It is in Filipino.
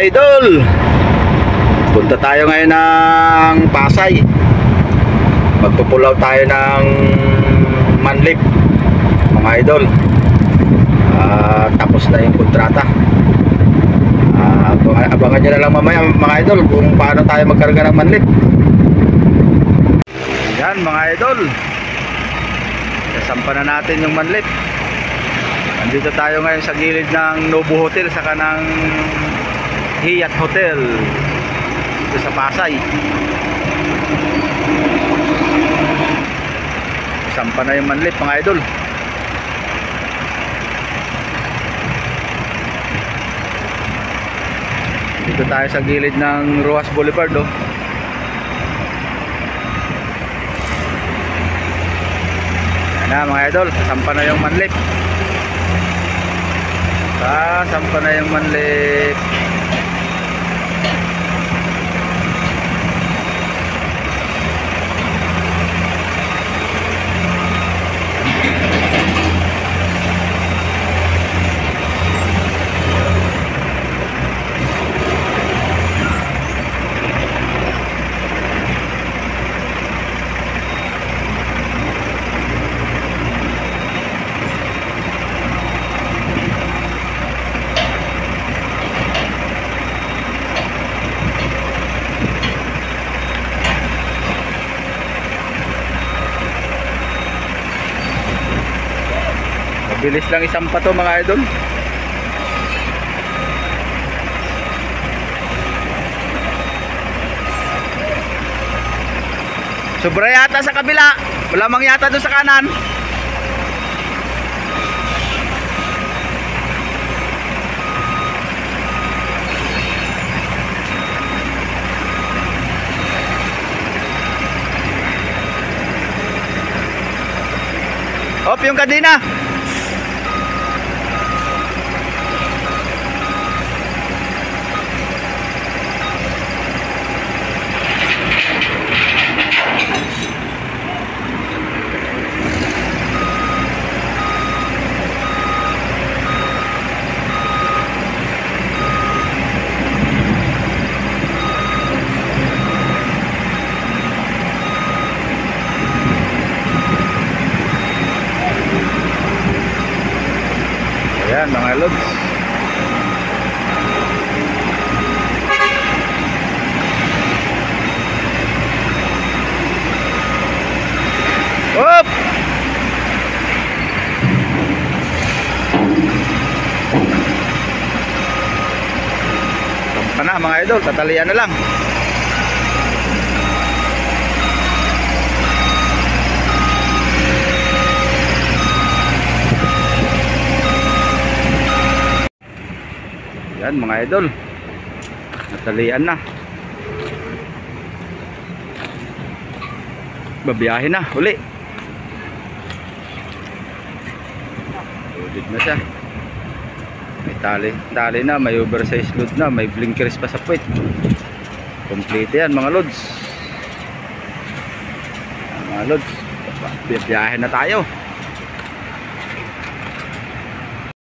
Idol, punta tayo ngayon ng Pasay. Magpupulaw tayo ng manlip, mga idol. Tapos na yung kontrata. Abangan nyo na lang mamaya, mga idol, kung paano tayo magkarga ng manlip. Yan, mga idol, kasampa na natin yung manlip. Nandito tayo ngayon sa gilid ng Nobu Hotel, saka ng Hyatt Hotel dito sa Pasay. Sampa na yung manlip, mga idol. Dito tayo sa gilid ng Rojas Boulevard, oh. Yan na, mga idol, sampa na yung manlip. Sampa na yung manlip. Bilis lang isampa to, mga idol. Sobra yata sa kabila. Wala mang yata doon sa kanan. Hop, yung kadena. Ayan, mga lods. Hop! Sampa na, mga idol, tatalian na lang. Yan, mga idol, natalian na. Babiyahin na uli. Ulit na siya. May tali na, may oversize load na, may blinkers pa sa puwet. Complete yan, mga lods. Mga lods, babiyahin na tayo.